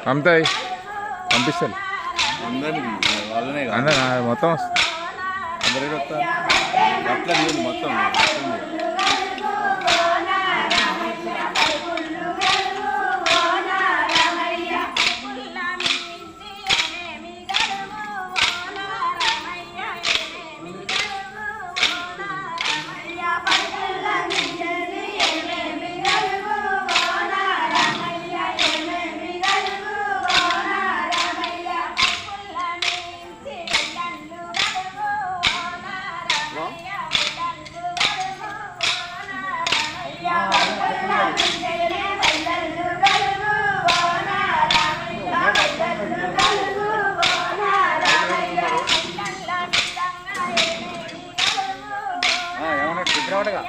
పంపుతాయి పంపిస్తాను అందరికి వాళ్ళనే అందరు మొత్తం అందరికి వస్తారు అట్లా లేదు మొత్తం ఏమన్నా చిత్రపటగా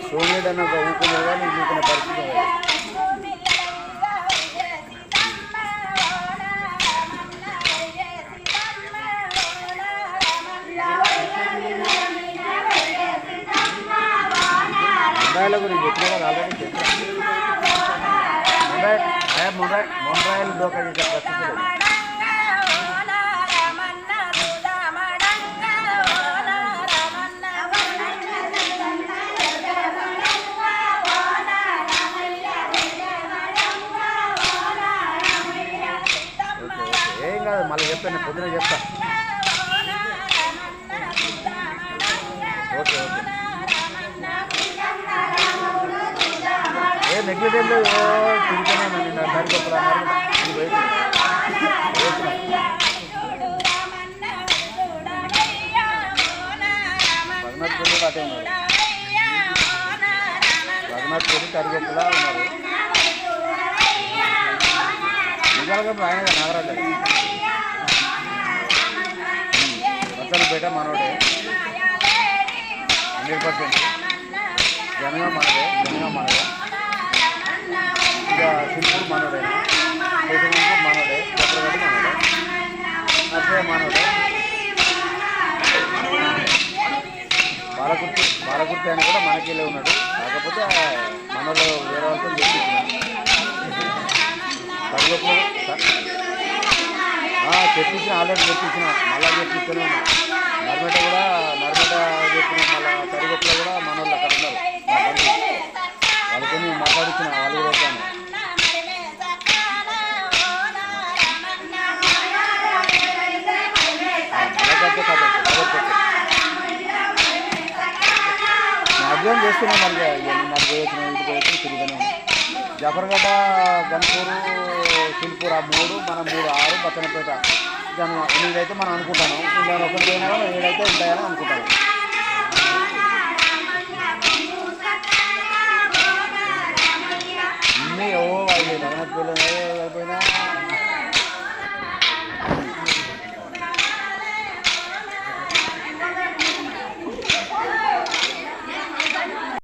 సోమరెడ్డి అన్న ఒక ఊకున్నారు కానీ ఊకునే పరిస్థితి మొండ్రాయిల గురించి చెప్పినా కదా ఆల్రెడీ చెప్పాను మొండ్రాయిలు దోకా చేసే పరిస్థితి లేదు ఏం కాదు మళ్ళీ చెప్తాను నేను పొద్దున చెప్తా ఓకే ఓకే ఏ నెగ్లెక్ట్ ఏం లేదు తిరుగుతున్నాను నిన్న దారికొప్పలా రఘునాథ్ పెళ్లి అటే ఉన్నారు రఘునాథ్ పెళ్లి కరిగొప్పలా ఉన్నారు నిజాలుగా ఆయన నాగరాజు బేట మనోడే 100% జనగా మనదే ఇక సింపూర్ మనోడే కేశవంపూర్ మనోడే చక్రగడ్డి మనోడే నర్సయ్య మనోడే బాలకుర్తి అని కూడా మనకెళ్ళే ఉన్నాడు కాకపోతే మనలో వేరే వాళ్ళతో చెప్పించిన ఆల్రెడీ చెప్పించిన మళ్ళీ చెప్పిస్తూనే ఉన్నా నర్మేట చెప్పిన మళ్ళీ తరిగొప్పలో కూడా మన వాళ్ళు అక్కడ ఉన్నారు వాళ్ళతో నేను మాట్లాడించిన వాళ్ళు కూడా వచ్చాను అధ్యయనం చేస్తున్నాం మరి నాకు పోయొచ్చిన ఇంటికి పోయొచ్చిన తిరుగుతూనే ఉన్నాం జఫర్గడ్డ గన్పూరు సిల్పూర్ ఆ 3 మన 3 6 బత్తనపేట 8 అయితే మనం అనుకుంటాను ఇంకా 1 పోయినా 7 అయితే ఉంటాయని అనుకుంటాను